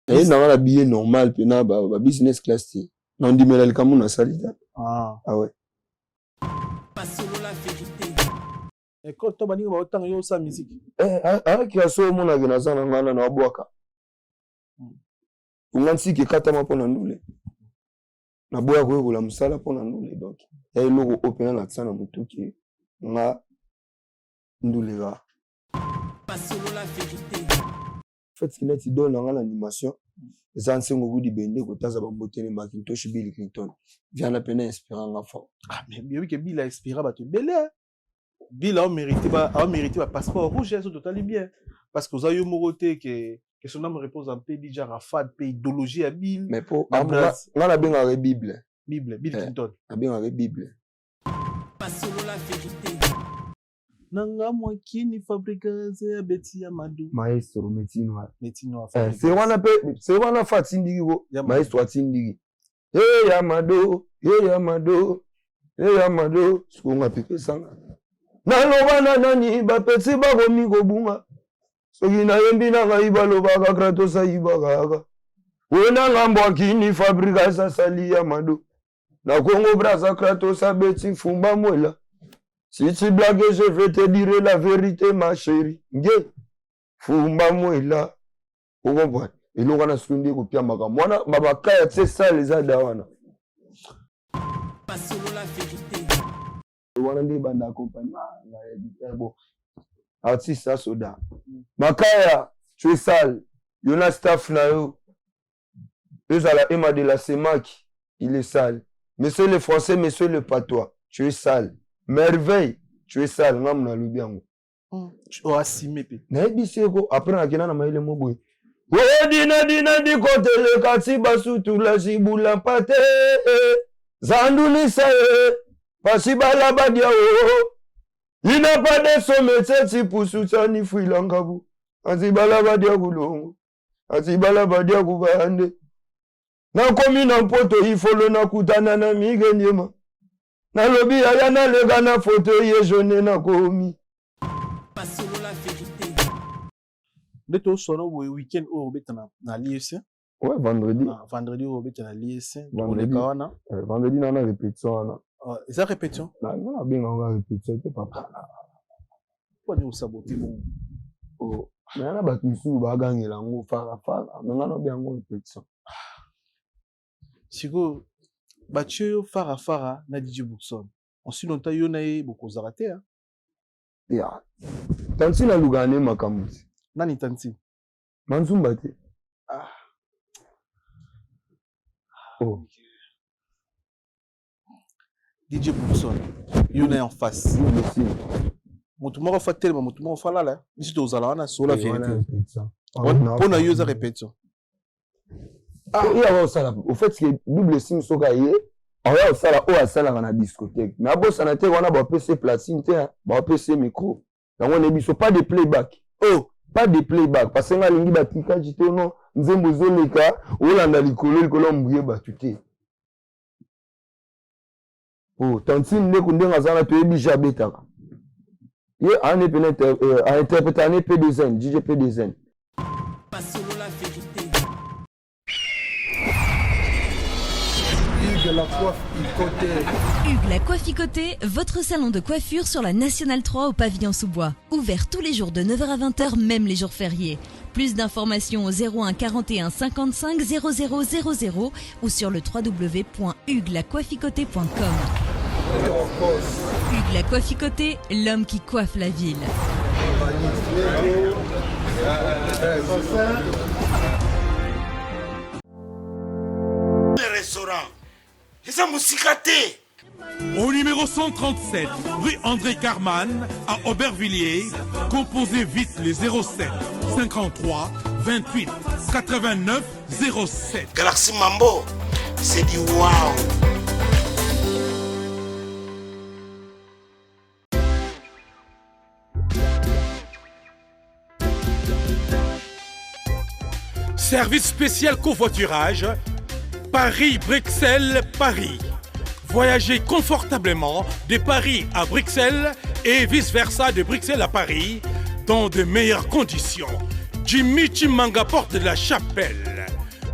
Et dans la billet normal, puis na business class. Non, dit mais le na salida. Ah ouais. Et quand tu as autant de sa musique. Qui a sauvé mon avenir na boaka. Ungansi ki kata ma pona ndule. Na boya ko la musala pona ndule donc. Et logo opena na tsana mutuki nga ndule ga. En fait, ce qu'il a dit dans l'animation, les anciens au bout du bende, quand t'as abandonné Macintosh, Bill Clinton, vient la peine inspirant l'enfant. Ah, mais bien oui que Bill a inspiré, bah tu belle. Bill a mérité un passeport rouge, c'est totalement bien. Parce que vous avez eu moroté que son nom repose en paix, déjà rafade, paix, idéologie à Bill. Mais pour, on a bien la Bible. Bill Clinton. On a bien la Bible. Nanga mwakini fabrikaze ya beti ya madu. Maestro metino. C'est wana fatindigi go. Maestro atindigi. Ya mado. Sukunga pipe sanga. Na lobana nani ba peti ba gomi go bunga. Soki na yembi na ngaiba lobaka kratos aibaka. Wena ngambo akini fabrikaze sali ya mado. Na Congo Brazza kratos abeti fumba mwela. Si tu blagues, je vais te dire la vérité, ma chérie. Nge, fumba mwela. Vous comprenez? Et l'on a suivi au pire maga. Moi, baba kaya c'est ça les adawana. La vérité. On a des bandes d'accompagnement. Bon, artiste ça soda. Makaya, tu es sale. Il y a staff na yo. Eux à la Emma de la Semac, il est sale. Monsieur le français, monsieur le patois, tu es sale. Merveille, tu es sale, ngam na lubiango. Tu as assimé. Na biseko après na kina na maile moboy. Dina di kote le kati basu tu la jibula pate. Zanduni sa pasiba la badia o. Il n'a pas de sommet teti pusu tani fuilangabu. Azibala badia gulongo. Azibala badia kubande. Na komi na mpoto ifolo na kutana na migenyema. Na lobi ayana lega na fauteuil jaune na komi. La vérité. De tout son week-end au bête na l'ISC. Ouais, vendredi. Vendredi au bête na l'ISC. Vendredi na na répétition. Ça répétition. Non, bien on va répétition, c'est papa. Pourquoi nous saboter bon? Oh, mais na ba tusu ba gangela ngo fara. Mais ngana bien ngo répétition. Siko Batio Fara na DJ Bookson. Ensuite, on t'a eu beaucoup zaraté. Ya. Tanti na lugane makamuzi. Nani tanti? Manzumba te. Oh. DJ Bookson. Il est en face. Moutoumoro fa tellement, moutoumoro fa là. Ici, tu as la sur la vérité. On a eu une répétition. Il y a ça au fait que double sim soka yé on ça là au ça là dans la discothèque mais abo ça n'était on a ba PC platine ba PC micro donc on est pas de playback pas de playback parce que nga lingi ba tika jito non nzembo zoleka olanda likolo mbuye ba tuté tantine ne kundenga zana to ebija betaka ye an epene a interpréter un P2N DJ P2N. Hugues la Coifficoté, votre salon de coiffure sur la Nationale 3 au pavillon sous-bois. Ouvert tous les jours de 9h à 20h, même les jours fériés. Plus d'informations au 01 41 55 00 00 ou sur le www.huguelacoifficoté.com. Hugues la Coifficoté, l'homme qui coiffe la ville. Les restaurants, les amousikatés. Au numéro 137, rue André Carman, à Aubervilliers, composez vite les 07 53 28 89 07. Galaxy Mambo, c'est du waouh. Service spécial covoiturage, Paris-Bruxelles-Paris. Voyagez confortablement de Paris à Bruxelles et vice-versa de Bruxelles à Paris dans de meilleures conditions. Jimmy Chimanga, porte de la Chapelle.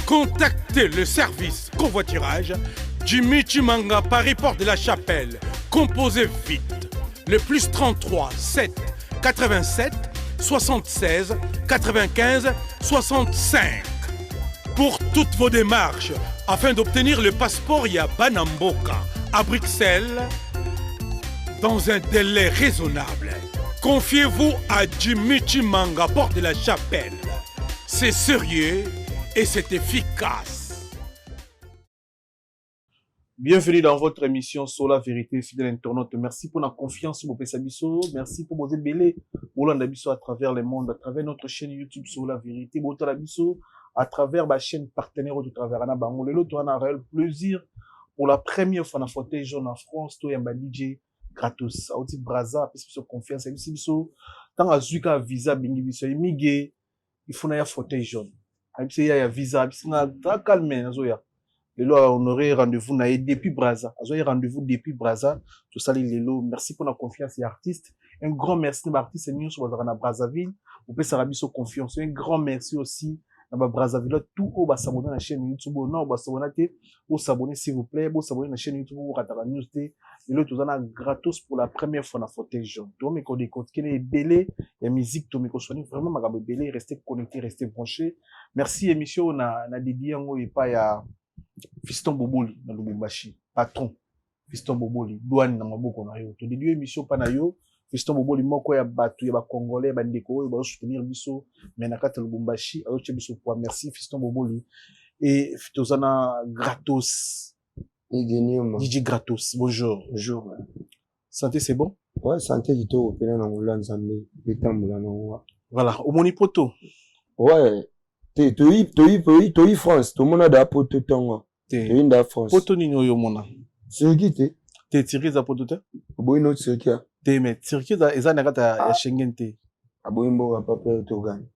Contactez le service convoiturage Jimmy Chimanga, Paris, porte de la Chapelle. Composez vite. Le plus 33 7 87 76 95 65. Pour toutes vos démarches, afin d'obtenir le passeport Yabanamboka à Bruxelles, dans un délai raisonnable, confiez-vous à Jimmy Chimanga, porte de la Chapelle. C'est sérieux et c'est efficace. Bienvenue dans votre émission sur la vérité, fidèle internaute. Merci pour la confiance, mon Sabiso. Merci pour vos ébélés. Bolanda Biso à travers le monde, à travers notre chaîne YouTube sur la vérité. Botala Biso à travers ma chaîne partenaire de travers Anna Bango. Le lot, on a un réel plaisir pour la première fois dans fauteuil jaune en France. Toi, yamba DJ gratos. Aouti Braza, parce que confiance. Biso Biso, tant à Zuka visa, bingi Biso, imigé, il faut un fauteuil jaune. Biso ya visa, Biso na très calme, nazoya. Lelo a honoré rendez-vous na depuis Braza. Azoye rendez-vous depuis Braza. Tout ça Lelo, merci pour la confiance et artiste. Un grand merci à l'artiste Nyon sur Brazzaville. Vous pouvez s'arrabiser confiance. Un grand merci aussi à Brazzaville. Tout au bas s'abonner à la chaîne YouTube. Non, bas s'abonner au s'abonner s'il vous plaît. Vous s'abonner à la chaîne YouTube. Vous rattrapez news té. Lelo tout ça gratos pour la première fois dans fauteuil jaune. Tout mais qu'on décote qu'il est belé. Il y a musique tout mais qu'on soigne vraiment magabe belé. Restez connectés, restez branchés. Merci émission na dédié en et pas ya Fiston Boboli na Lubumbashi, patron Fiston Boboli, douane na maboko na yo. To dédié émission pa na yo, Fiston Boboli moko ya batu ya ba congolais ba ndeko ba soutenir biso mais na kata Lubumbashi, ayo tche biso kwa merci Fiston Boboli et tozana gratos. DJ gratos. Bonjour. Bonjour. Santé c'est bon? Ouais, santé du tout au na ngula nzambe, betambola na wa. Voilà, au moni poto. Ouais. Toi, France, tout le monde a da poto tongo. Toi, da France. Poto nino yo mona. Circuit, T'es tiré za poto te? Aboy no circuit. T'es mais circuit za eza nakata ya Schengen te. Aboy mbo pa peur to gagne.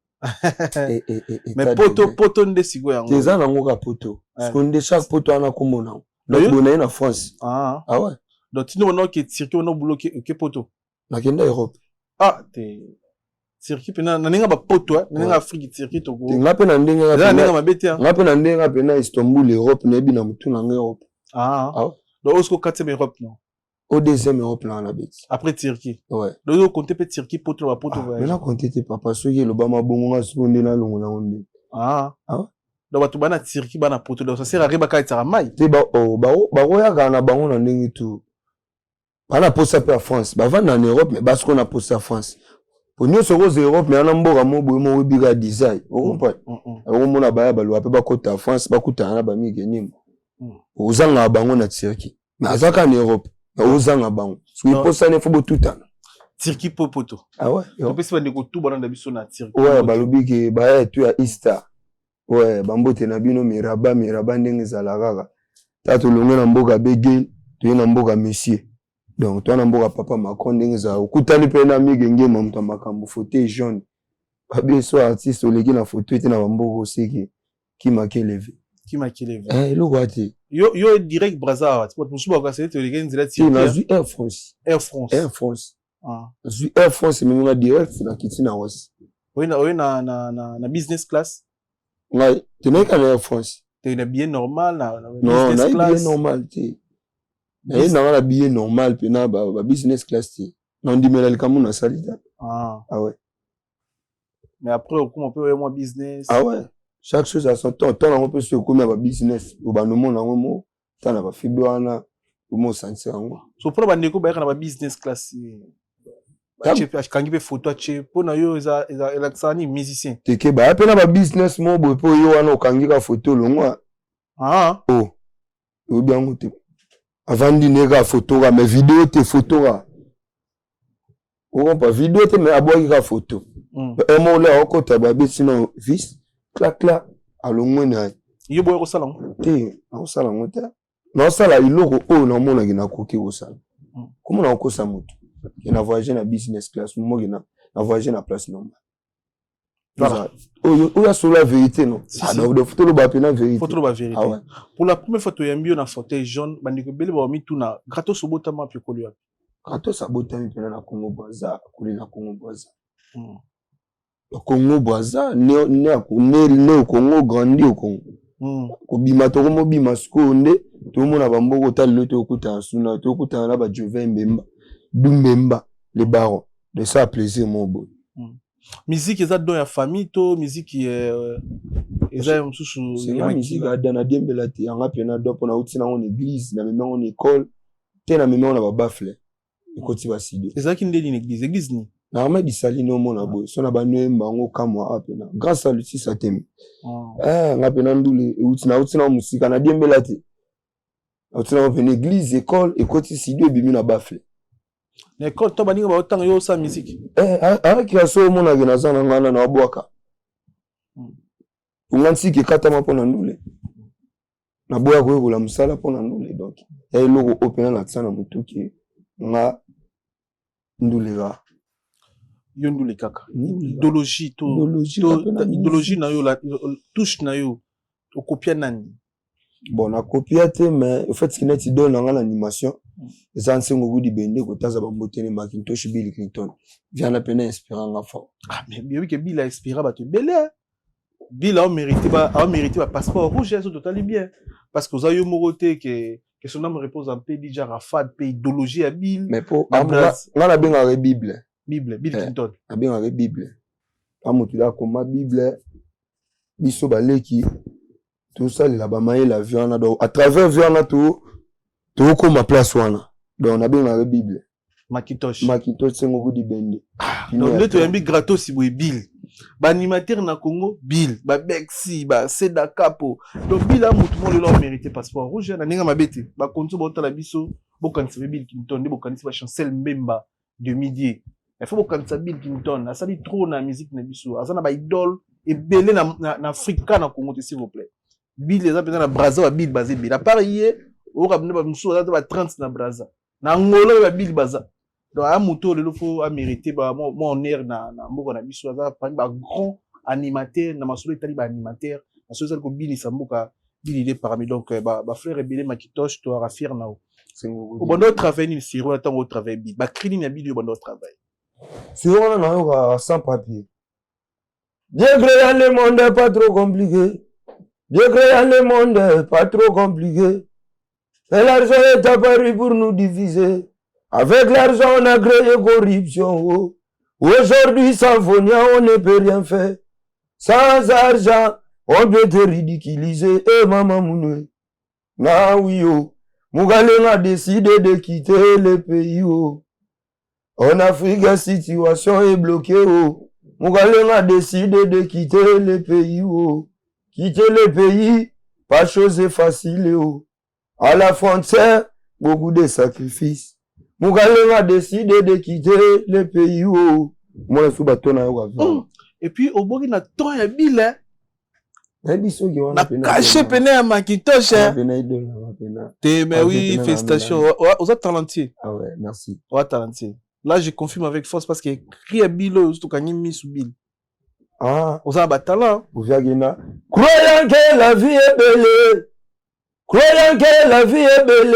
Mais poto nde sigo yango. T'es en ngo ka poto. Parce qu'on de chaque poto ana komona. Donc bonay na France. Ah ouais. Donc tu n'as que circuit on a bloqué que poto. Na kenda Europe. Ah, t'es circuit pena na ninga ba poto na ninga Afrique circuit to go. Nga pe na ndenge na ninga mabete. Nga pe na ndenge pe na Istanbul Europe na bi na mutu na Europe. Ah. Donc au 4e Europe non. Au 2e Europe là na bête. Après Turquie. Ouais. Donc on compte pe Turquie poto ba poto voyage. Mais là compter te papa soki le bama bongo nga sonde na longo na onde. Ah. Donc batu bana Turquie bana poto donc ça sert à riba ka tsara mai. Te ba ya kana bango na ndenge tout. Bana posa pe à France. Ba va en Europe mais parce qu'on a posé à France. Pour nous, sur l'Europe, mais on a un bon amour, biga design. Vous comprenez? On a ba loi, pas côté France, pas côté en Abami, gagné. Aux ans à Bango, na Turquie. Mais à Zaka en Europe, aux ans à Bango. Si vous posez un faut tout temps. Turquie popoto. Ah ouais? On peut se faire des tout dans la biso na Turquie. Ouais, balobi ke ba tu à Easter. Ouais, bambote na bino miraba ndenge za la gaga. Tato longa na mboka begel, tu na mboka monsieur. Donc toi n'amboka papa Macron ndenge za okutali pe na migenge mamuta makambo fauteuil jaune babe so artiste oleki na photo ete na bamboko seki qui m'a levé lo kwati yo direct Braza pour musuba ka c'est oleki nzela ti na zu Air France ah zu Air France mais na direct na kitina was na business class ngai teneka na Air France te na bien normal na business class non na bien normal ti et na la billet normal pe na ba business class ti non dimela likamu na salita ah ouais mais après on peut moi business ah ouais chaque chose à son temps on peut se comme ba business au ba no mona ngo ta na ba fibwana mo sanse ngo so pour ba ndeko ba na ba business class kangi pe photo che pona yo eza elaksani musicien teke ba pe na ba business mo bo po yo wana okangi ka photo longwa ah oh yo bien ngote avant d'inéga photo mais vidéo te photo ra on pas vidéo te mais aboyi ka photo et mo le okota ba bi sinon vis clac clac alongwe na yo boy ko sala te na sala ngote na sala iloko o na mona gina koki ko sala comment na ko sa moto na voyager na business class mo gina na voyager na place normale voilà o ya sur la vérité non ah donc de photo le ba pe na vérité photo le ba vérité ah ouais. Pour la première photo ya mbio na fauteuil jaune bandiko bele ba mi tuna gratos obota ma pe kolio gratos abota mi pe na Congo Brazza kuli na Congo Brazza Congo Brazza, né au Congo, grandi au Congo. Kobima to mo bima skonde to mo na bamboko ta le to kuta suna to kuta na ba Jove Mbemba Dumbemba les barons de ça plaisir mon beau. Musique eza dans la famille to musique eza msusu c'est la musique adana diembela te anga pena do pona utina en église na même en école te na même on a ba bafle ikoti ba sido eza ki ndeli église ni na ma di sali no mona boy so na ba nemba ngo kamwa apena grâce à Lucie Satemi nga pena ndule utina musika na diembela te utina en église école ikoti sido ebimi na bafle. L'école, tu as dit que tu as sa musique. Avec la somme, on a vu dans un boaka. On a dit que quand on a ndoule. Na boya ko la musala pona ndoule donc. Et logo open na tsana mutu ki nga ndoule ga. Yo ndoule kaka. Idéologie na yo la touche na yo. O copia nani. Bon, na copia te mais en fait ce qui n'est idole dans l'animation. Les anciens goûts du Bende, quand t'as abandonné Macintosh, Bill Clinton, vient à peine inspirant l'enfant. Ah, mais bien oui que Bill a inspiré, bah tu belé. Bill a mérité passeport rouge, c'est totalement bien. Parce que vous avez eu moroté que son âme repose en paix, déjà Rafad, paix, idéologie à Bill. Mais pour, on a bien la Bible. Bill Clinton. On a bien la Bible. On a bien comme Bible. Bisso baleki. Tout ça, là-bas, la viande, à travers viande, tout. Tu comme ma place wana donc on a bien la Bible Macintosh c'est un goût du Bende donc le tu as mis gratos si Bill ba animateur na Congo Bill ba Bexi ba Seda Capo donc Bill a mutu mo le leur mérité passeport rouge na ninga mabete ba kontu ba tala biso bo kanisa Bill Clinton bo kanisa ba Chancel Mbemba de midi il faut bo kanisa Bill Clinton na sali trop na musique na biso azana ba idole et belé na Africa na Congo s'il vous plaît Bill les a besoin na Brazza ba Bill basé Bill à Paris au rabne ba muso za ba 30 na Brazza na ngolo ba Bill baza donc a moto le faut a mérité ba mon air na mboko na biso za pa ba grand animateur na masolo etali ba animateur na so ça ko Bill sambuka Bill il est parmi donc ba frère Bill Macintosh to rafir na c'est au bon autre travail ni siro na tango travail Bill ba crine na Bill au bon autre travail siro na yo sans papier bien créé le monde pas trop compliqué bien créé le monde pas trop compliqué. Et l'argent est apparu pour nous diviser. Avec l'argent, on a créé corruption. Aujourd'hui, sans Fonia, on ne peut rien faire. Sans argent, on peut te ridiculiser. Eh, maman Mounou. Na oui, oh. Mougalé a décidé de quitter le pays, oh. En Afrique, la situation est bloquée, oh. Mougalé a décidé de quitter le pays, oh. Quitter le pays, pas chose facile, oh. À la frontière, beaucoup de sacrifices. Mougalé a décidé de quitter le pays où moi je suis et puis au bout na ton ya Bill hein. Na caché pené à Macintosh hein. Mais oui, félicitations. Aux talentiers. Ah ouais, merci. Aux talentiers. Là je confirme avec force parce que crie Bill surtout quand il mis sous Bill. Ah, aux talent. Croyant que la vie est belle. Croyant que la vie est belle,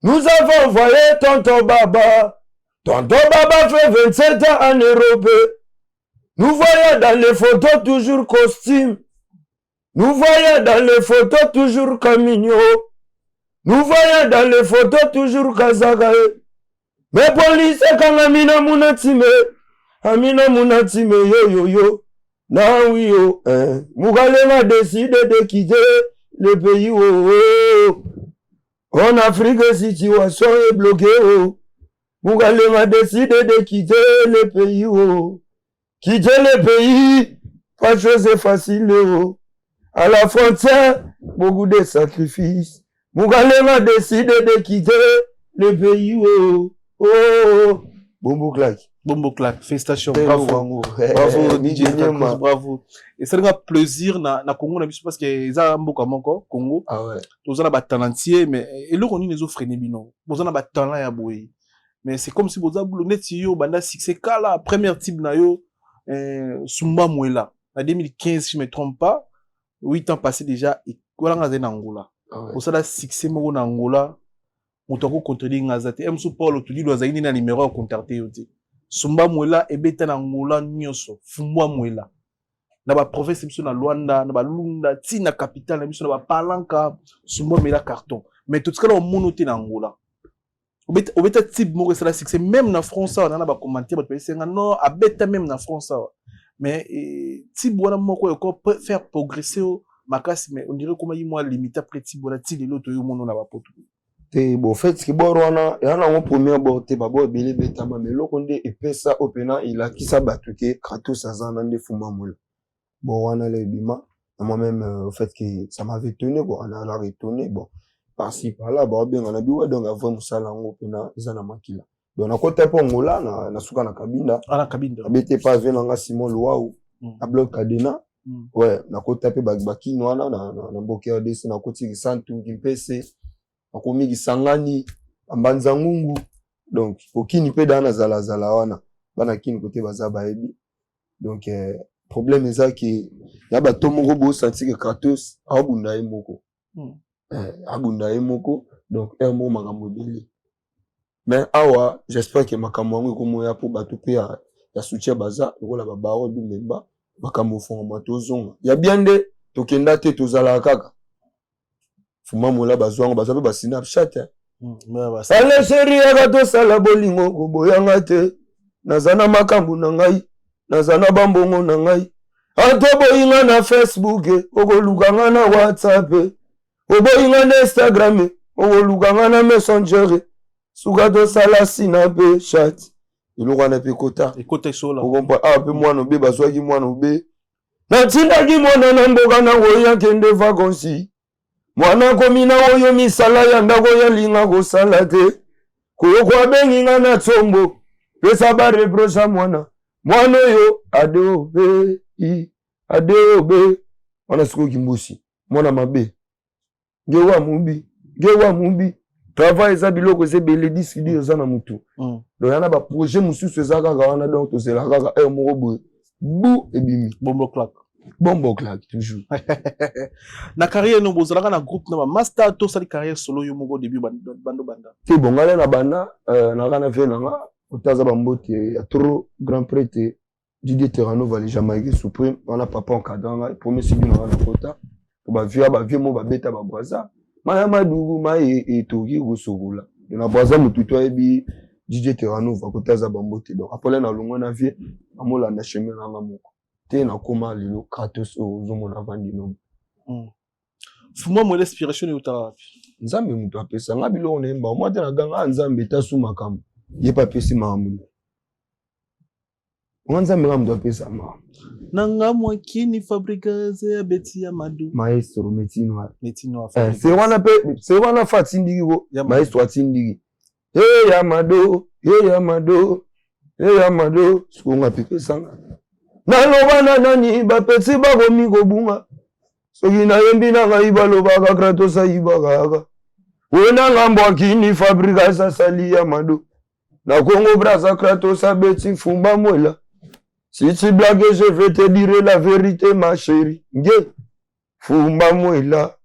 nous avons envoyé Tonton Baba. Tonton Baba fait 27 ans en Europe. Nous voyons dans les photos toujours costume. Nous voyons dans les photos toujours Camino. Nous voyons dans les photos toujours Kazagae. Mais police quand Amina Munatime. Amina Munatime yo. Na oui yo. Mougalé a décidé de quitter le pays en Afrique, la situation est bloquée. Mougalé a décidé de quitter le pays. Quitter le pays, pas chose facile. À la frontière, beaucoup de sacrifices. Mougalé a décidé de quitter le pays. Bombo claque. Bombo claque. Félicitations. Bravo. Bravo, DJ Takos, bravo. Et ça nous a plaisir na Congo na biso parce que ça mboka moko Congo. Ah ouais. Tous on a ba talentier mais et le roni les offre freiner bino. Vous on a ba talent ya boy. Mais c'est comme si vous avez boulonné yo banda succès kala première type na yo Sumba Mwela. En 2015 si je me trompe pas, 8 ans passés déjà et voilà ngaze na Angola. Pour ça la succès moko na Angola. Mutoko contredire ngazate. Msu Paul tu dis doit zaini na numéro contacter yote. Sumba Mwela ebeta na Angola nyoso Fumbwa Mwela na ba province biso na Luanda na ba Lunda ti na capitale na biso na ba Palanka Sumba Mwela carton mais tout ce que là au monde na Angola obeta type moko c'est la succès même na France on a ba commenter ba penser non abeta même na France mais type wana moko ko faire progresser makasi mais on dirait comment il moi limité après type wana ti lelo to yo mono na ba poto te bon fait ki boro wana yana ngo premier bord te ba bo belé betama mais loko nde epesa opena il a qui ça batuke Kratos azana nde Fumba Mwela bon wana le bima moi-même au fait que ça m'avait étonné bon on a l'air étonné bon par-ci par-là bah bien on a biwa donc avant musala ngo pena ezana makila donc na kota po ngola na suka na kabinda abete pas venir nga Simon Luau a bloc cadena ouais na kota pe baki nwana na mboke ya desi na koti santu kimpese akomi kisangani ambanza ngungu donc okini pe dana zala wana bana kini côté baza baebi donc problème ezaki ya bato moko bo sentir que Kratos abunda moko abunda moko donc mo makambo beli mais awa j'espère que makambo ngo ko moya pour bato pe ya soutien baza ko la ba baro du memba makambo fond tozonga ya bien de tokenda te tozala kaka Fumba Mwela bazwango bazabe ba Snapchat ale chérie ya to sala bolingo ko boyanga te nazana makambo na ngai nazana bambongo na ngai ato boyinga na Facebook okolukanga na WhatsApp oboyinga na Instagram okolukanga na Messenger suka to sala sinape chat iloko na pe kota sola okompa pe mwana obe bazwaki mwana obe na tindaki mwana na mboka na oya kende vacances mwana komina oyo misala ya ndako ya linga kosala te koyo kwa bengi nga na tsombo pesa ba reprocha mwana oyo adeobe wana siko kimbusi mwana mabe ngewa mubi travail eza biloko ze bele disidi eza na mutu donc yana ba projet mususu eza kaka wana donc tozela kaka moko boye bu ebimi bombo claque toujours na carrière no bozalaka na groupe na master to sali carrière solo yo moko début bando banda te bon ngale na banda na kana fe na nga otaza bambote ya trop grand prêtre Didier Terrano va les Jamaïque suprême on a papa encadrant premier sibi na na kota pour ba vieux mo ba beta ba braza maya madugu mai etoki gosogola na braza mututo ebi Didier Terrano va kotaza bambote donc après na longo na vie amola na chemin na moko te na koma lilo Kratos ozomo na vandi no Fumba Mwela inspiration utara nzambe mutu apesa nga bilo na emba moi te na ganga nzambe tasu makambo ye pa pesi makambo nzambe nga mutu apesa makambo nanga mwakini fabrikaze ya beti ya madu maestro metino c'est wana fatindiki ko maestro atindiki ya mado sikonga pepesanga naloba na nani bapeti bakomi kobunga soki nayembi na ngai balobaka Kratos ayibaka kaka oyo na ngambo akini fabrika esasali ya mado na Congo Brazza Kratos abeti Fumba Mwela si tu blagues je vais te dire la vérité ma chérie nge Fumba Mwela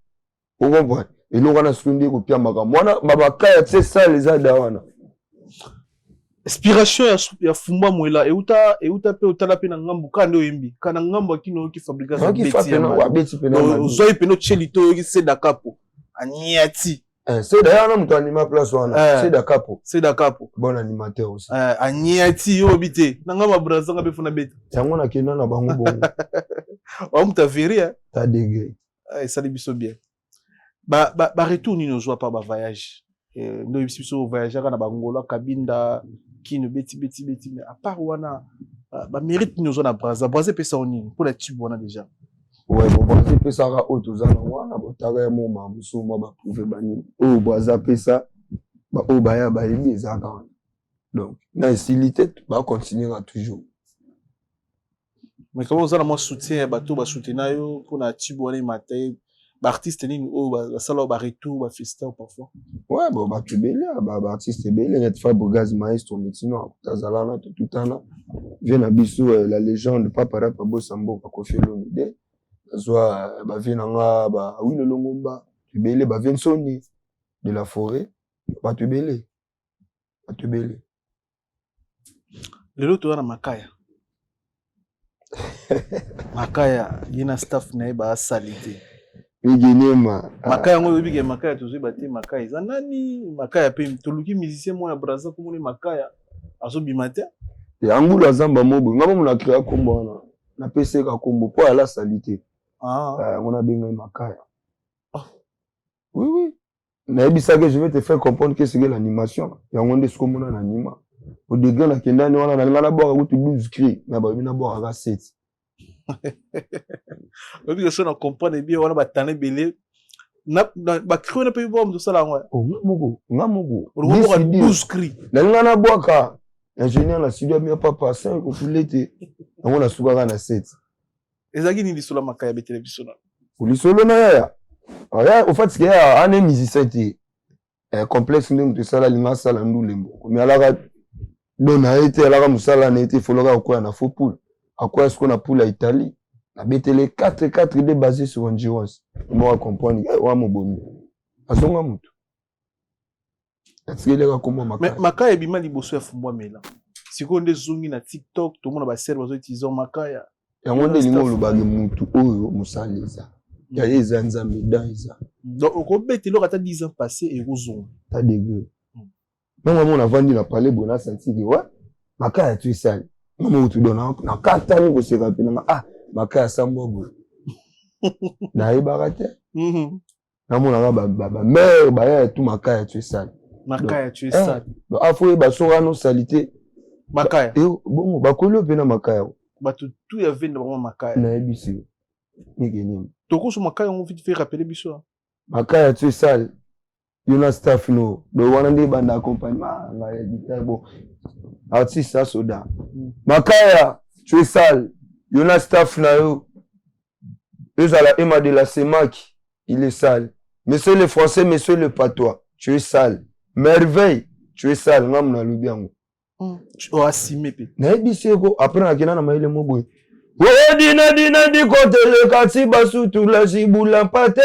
okomprendre eloko na sundi kopia makambo wana babakaya tse sale eza da wana inspiration ya Fumba Mwela euta pe utala pe na ngambo kande oyembi kana ngambo akino ki fabrication beti pena ozoi peno chelito yoki seda kapo aniati c'est d'ailleurs mutu anima place wana c'est kapo bon animateur aussi aniati yo bité na ngamba braza ngabe funa beti yango na kenda na bango bongo wa muta veri ta degré ça biso bien ba retour ni no joie pas ba voyage ndo biso voyager na bangola kabinda kino beti mais à part wana ba mérite ni no na braza pesa onini pour la tube wana déjà ouais bon braza pesa ka otozana wana botaka ya moma musu mo ba prouver bani o braza pesa ba o baya ba yebi ezaka donc na facilité ba continuer toujours mais comment ça moi soutien bato ba soutenir yo pour la tube wana matin artiste nini o sala ba retour ba festa parfois ouais bon ba tubele ba artiste bele net Fabregas maestro metino tazalana tutana vient na biso la légende papa rap Bosambo ba Koffi Olomide soit ba vient nga ba Wilo Longomba tubele ba vient Sony de la forêt ba tubele lelo to na makaya makaya yina staff na ba salite Migenema. makaya ngo bibige makaya to zibate makaya za nani makaya pe tuluki musicien mo ya Brazza ko moni makaya azo bimate Ya ngulu azamba mobo ngaba muna créer kombo na na PC ka kombo po ala salite. On a bien makaya. Oui oui. Na ebisa que je vais te faire comprendre que c'est l'animation. Ya ngonde ce kombo na anima. Au degré na kendani wana na ngana boka kutu 12 cri na ba bina boka ka 7. Obi que ça na comprendre bien wana ba tane belé na ba cri na pe bom de ça la ngwa. Oh ngamugo. Au 12 cri. Na ngana boka ingénieur na studio mi papa 5 ko fulete. Na ngona suka na 7. Ezaki ni lisolo makaya be télévision. Lisolo na ya. Aya au fait qu'il y a un musicien qui complexe ndenge to sala linga sala ndulembo. Mais alaka dona été alaka musala na été foloka ko na faux poule. Akwa ce qu'on a pour la Italie. La betele 4-4 basé sur endurance. Moi comprendre wa moboni. Azonga mutu. Est-ce qu'il est comme makaya? Mais makaya bima liboso ya fumbwa mela. Sikonde zungi na TikTok to mona ba serve bazo utiliser makaya. Ya ngonde lingo lubagi mutu oyo musaleza. Ya yeza nzambe danza. Donc on betele ata 10 ans passé et rozonga. Ta dégueu. Même moi on a vendu la parler bona senti que ouais makaya tu sale. Maman tu donne na katani ko se rappeler na makaya sambogo. Na ibarate. Na mona ba mère ba ya tout makaya tu sale. Makaya tu sale. Donc afo ba sora no salité. Makaya. Bon ba kolo pe na makaya. Ba tout ya vende ba makaya. Na ebisi. Nigeni. Toko so makaya on vite faire rappeler biso. Makaya tu sale. Yona staff no. Do wana ndi banda accompagnement na éditeur bon. Artiste à soda. Makaya, tu es sale. Yona staff na yo. Ezala Emma de la Semac, il est sale. Monsieur le français, monsieur le patois, tu es sale. Merveille, tu es sale. Ngam na lubiango. Tu as simé pe. Na ebiseko après na kina na maile moboy. O dina di kote le kasi basutu la jibula pate.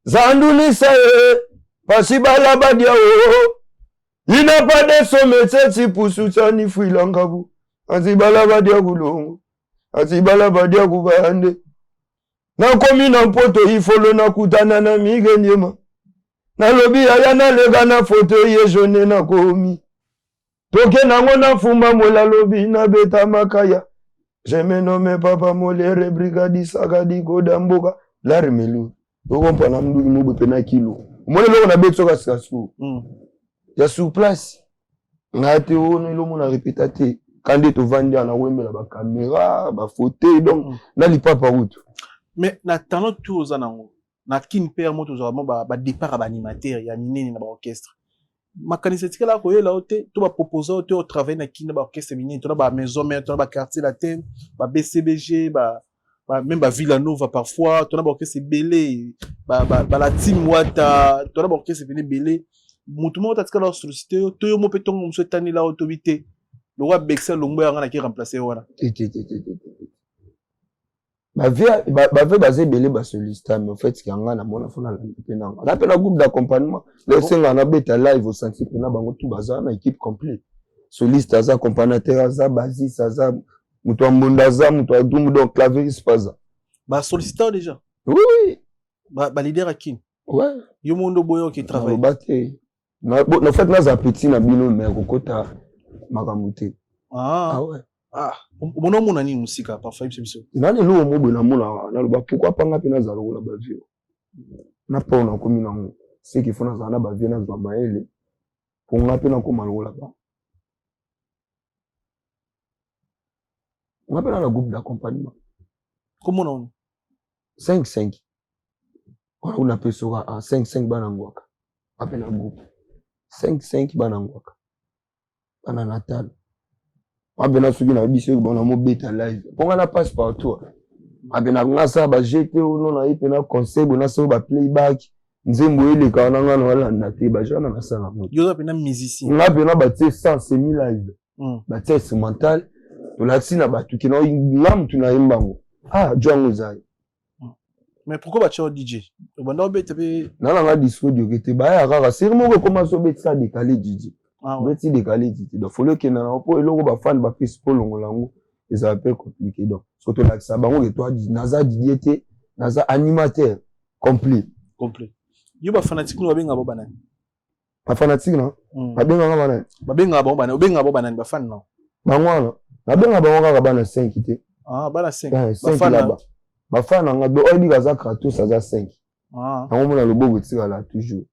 Zanduni sae. Pasibala badia o. Il n'a pas de sommet, c'est pour soutenir Fouilangabu. Azibala badia gulongo. Azibala badia gubande. Na komi na poto ifolo na kutana na migenyema. Na lobi ayana lega na foto ye jone na komi. Toke na ngona fumba mola lobi na beta makaya. Je me nomme papa molere brigadi sagadi godamboka. Larmelu. Okompa na mdu imubu pena kilo. Mole loko na beto ka skasu. Ya sur place. Ngate ono ilomo na répétaté. Quand tu vends na wembela ba caméra, ba fauteuil donc na li papa route. Mais na tano tout aux anango. Na kin père moto vraiment ba départ ba animateur ya minene na ba orchestre. Makanisetika la ko yela ote to ba proposer ote au travail na kin ba orchestre minene to na ba maison mère to na ba quartier latin, ba BCBG, ba même ba Villanova parfois, to na ba orchestre belé, ba la team wata, to na ba orchestre belé. Mutu mo tatika la sollicité to yo mo pe tongo mso tani la autorité. Le roi Bexel Longbo yanga ki remplacer wana. Ba ve basé belé ba sollicité mais en fait ki yanga na mona fona la pena. On appelle un groupe d'accompagnement. Le senga na beta live au senti pena bango tout baza na équipe complète. Soliste aza accompagnateur aza bassiste aza mutu ambonda aza mutu adum donc clavier paza. Ba sollicité déjà. Oui. Ba leader akin. Ouais. Yo mondo boyo qui travaille. Na fait na petit na bino mais kokota makamute. Ah ouais. Ah, mono mona ni musika parfois biso. Nani lo mobo na mona na loba pourquoi pas ngapi na zalo la ba vio. Na pa na komi na ngo. C'est qu'il faut na zana ba vio na za maele. Pour ngapi na ko malola ba. On appelle un groupe d'accompagnement. Comment on 5-5. On appelle ça 5-5 banangwaka. Appelle un groupe. 5-5 banangwaka. Bana natal. Abena suki na biso bana mo beta live. Ponga na passe partout. Abena ngasa ba jeter ono na ipena conseil bona so ba playback. Nzembo ile ka na ngana wala na te ba jana na sala mo. Yo apena musicien. Ngapena ba te 100 semi live. Ba te instrumental. To la tsina ba tu kina ngam tu na imbango. Jongo zai. Mais pourquoi ba tu DJ? Banda obete pe na nga disco de kete ba ya kaka sirmo ko commence obetisa décalé DJ. beti décalé titi donc faut que na po eloko ba fan ba prise pour longolango ça un peu compliqué donc surtout là ça bango que toi naza diété naza animateur complet yo ba fanatique no babenga bo banani ba fanatique na babenga banani babenga bo banani obenga bo banani ba fan no bangwana babenga bango kaka bana 5 te bana 5 ba fan là ba fan nga do oyi kaza kratos aza 5 nango mona loboko tika là toujours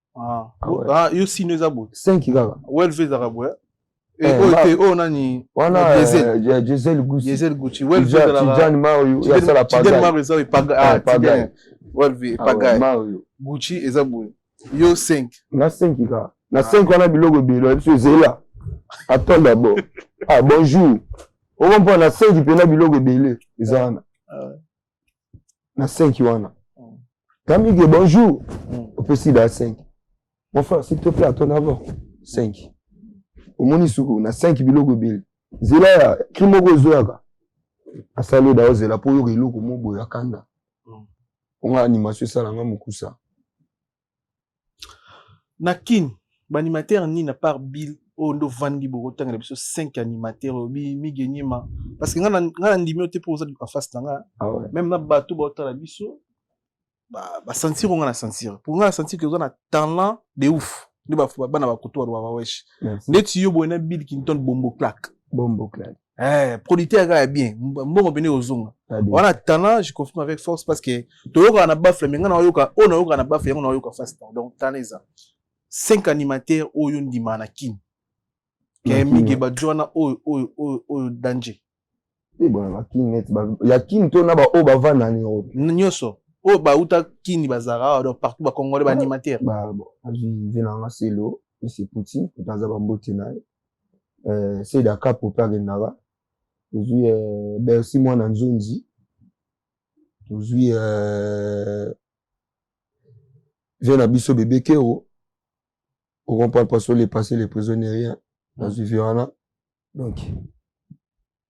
yo sino za bo 5 kaka well visa rabwe oh nani wana Giselle Gucci well visa la Tijani Mario ya sala Tijani Mario za paga well visa paga Mario Gucci eza bo yo 5 na 5 kaka na 5 wana biloko bilo biso zela attends d'abord bonjour on va prendre na 5 pena biloko belé ezana na 5 wana Camille que bonjour on peut s'y dar 5 mon frère s'il te plaît attends d'abord 5 au moni suku na 5 biloko belé zela ya kimoko zoyaka asali da ozela po yo eloko mobo ya kanda on animation sala nga mukusa na kin animateur ni na part Bill ondo vandi bogotanga na biso 5 animateurs mi genyima parce que ngana ndimi te pour ça en face nanga même na bato botala biso ba sentir on na sentir pour ngana sentir que on a talent de ouf ni ba bana ba koto ba wesh net yo bona Bill Kinton bombo claque producteur ga bien mbongo bene ozonga on a talent je confirme avec force parce que toyoka na bafle mais ngana yoka ona yoka na bafle ngana yoka face donc taneza 5 animateurs oyo ndima na kin Kemi ba jona o danger bon kin net ba ya kin to na ba o ba vana ni Europe nyoso o ba uta kin bazara do partout ba congolais ba animateur ba bon azu vina nga selo ici Poutine dans ba mbote na c'est Dakar pour perdre nara aujourd'hui merci moi na nzonzi aujourd'hui vient biso bébé Kero on comprend pas sur les passés les prisonniers dans ce violana donc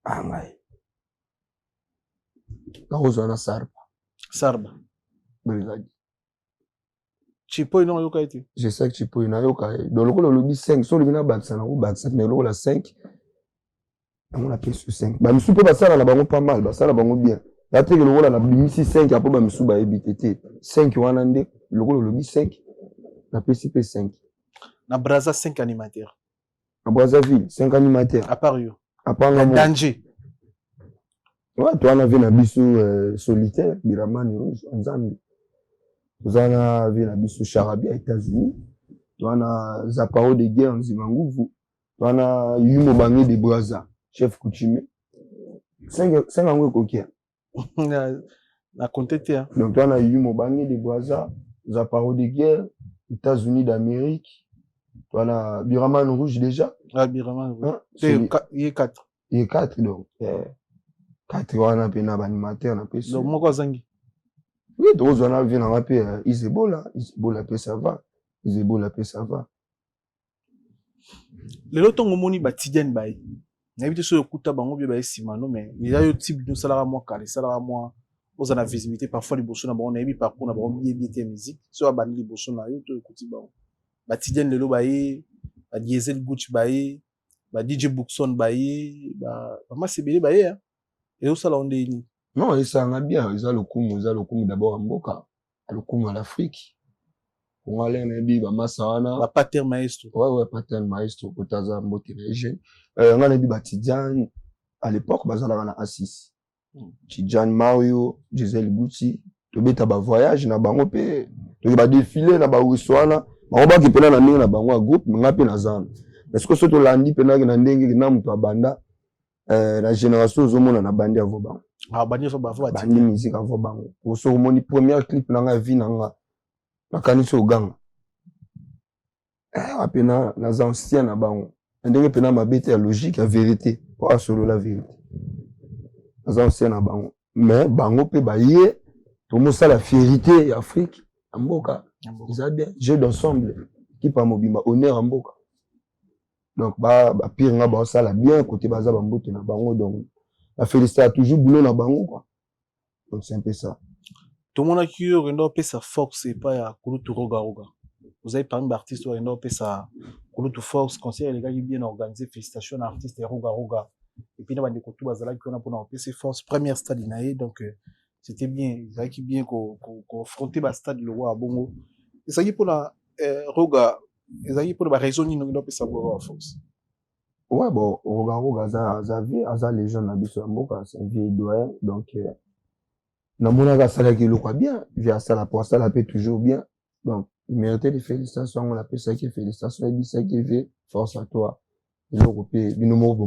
ngai na sarba brigade chipo ino yoka ete je sais que chipo ina yoka dans le lobby 5 sur le bina baksa na baksa mais le la 5 on a pris sur 5 ba misu pe basala na bango pas mal basala bango bien la te que le la bimisi 5 après ba misu ba ebitete 5 wana nde le lobby 5 na PCP 5 na Braza 5 animateurs à Brazzaville 5 animateurs à part yo à part danger ouais toi on a vu na biso solitaire Biramani Rouge Nzambi Zana vu na biso Charabi aux États-Unis toi on a Zaparo de guerre Nzima Nguvu toi on a Yumo Bangi de Braza chef coutumier 5 angwe kokia na contete donc toi on a Yumo Bangi de Braza Zaparo de guerre États-Unis d'Amérique voilà, Biraman Rouge déjà. Ah, Biraman Rouge. Il y a 4. Il y a 4 donc. 4 on a pena animateur na pesi. Donc moi zangi. Oui, donc on a vu na rapé Isebola pe ça va. Isebola pe ça va. Le loto ngomoni ba Tidiane bay. Na bité so okuta bango bi ba simano mais il y a yo type de salaire moi calé salaire moi aux ana visibilité parfois liboso na bango na yebi parcours na bango bien musique so abandi liboso na yo to ekuti bango. Ba Tidiane lelo baye ba Diesel Gucci baye ba DJ Bookson baye ba Masebele baye et au salon de ni non et ça nga bien ils ont le coup d'abord en Mboka le coup à l'Afrique on allait na bi ba Masana ba Pater Maestro ouais Pater Maestro kotaza mbote région on a bi ba Tidiane à l'époque bazala na A6 Tidiane Mario Giselle Gucci to beta ba voyage na bango pe to ba défiler na ba Wiswana on va qui pena na ndenge na bango groupe ngapi na zana est-ce que soto landi pena na ndenge na mutu abanda la génération zomona na bandi avo bango bandi fa ba bandi musique avo bango o so moni première clip na nga vie na nga na kanisi oganga apena na za ancien na bango ndenge pena mabete ya logique ya vérité pour solo la vérité na za ancien na bango mais bango pe ba yé to mosala fierté ya Afrique amboka ils ont bien jeu d'ensemble qui par mobimba honneur en boka donc ba pire nga ba ça la bien côté baza ba mbote na bango donc la félicité a toujours boulot na bango quoi donc c'est un peu ça tout le monde a qui rendo pe sa force et pas ya kulu roga vous avez parmi d'artistes rendo pe sa Koloto Force, concert, les gars, ils bien organisé. Félicitations à l'artiste Roga Roga. Et puis, on a des côtés Bazala qui ont pour nous PC Force, première stade Inae. Donc, c'était bien. Ils avaient bien qu'on affrontait le stade le roi à Bongo. Et ça y est pour la Roga. Ils avaient pour la raison, ils n'ont pas savoir à Force. Ouais, bon, Roga Roga, ça, les gens n'habitent pas Mboka, c'est un vieil doyen. Donc, Namona Sala qui le croit bien, via Sala pour Sala paie toujours bien. Donc, il méritait des félicitations, on appelle ça qui est félicitations, et ça qui est force à toi. L'Européen, tout le monde,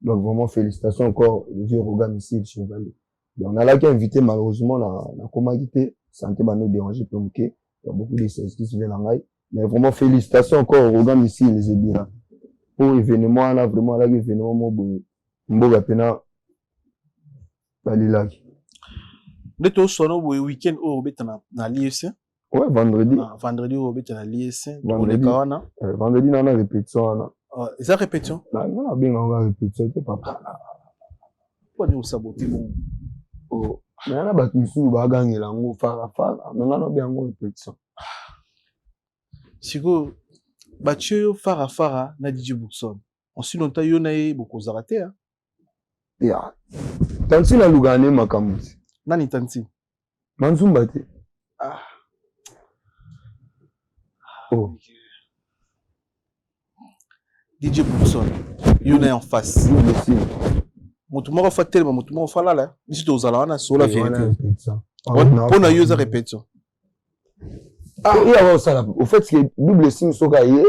donc vraiment félicitations encore, le vieux Roga Missile Chevalier. Donc, on a là qui invité malheureusement la commodité, santé va nous déranger pour nous, il y a beaucoup de services qui se viennent en aille. Mais vraiment félicitations encore au Roga Missile, les Ebira. Pour l'événement, là, vraiment, là, l'événement, Mboga Pena, Balilaki. Dès que tu as le week-end, au l'ISC. Ouais, vendredi. Vendredi, au l'ISC. Vendredi, on a répétition. Et ça, répétition? On a bien répétition, papa. Pourquoi nous saboter bon? Oh, mais on a battu sous, on a gagné là, on a mais on a bien répétition. Si vous battu Farah, na DJ Bookson. Ensuite, on t'a eu beaucoup zaraté. Yeah. Tanti na Lugane Makamuti. Nani Tanti? Manzumbate. Ah. Oh. DJ Bookson. Il est en face. Moutoumoro fa tellement, moutoumoro fa là. Ici, tu as la sur la vérité. Pour na user répétition. Ah, il y a ça. Au fait, c'est double sim sokaye.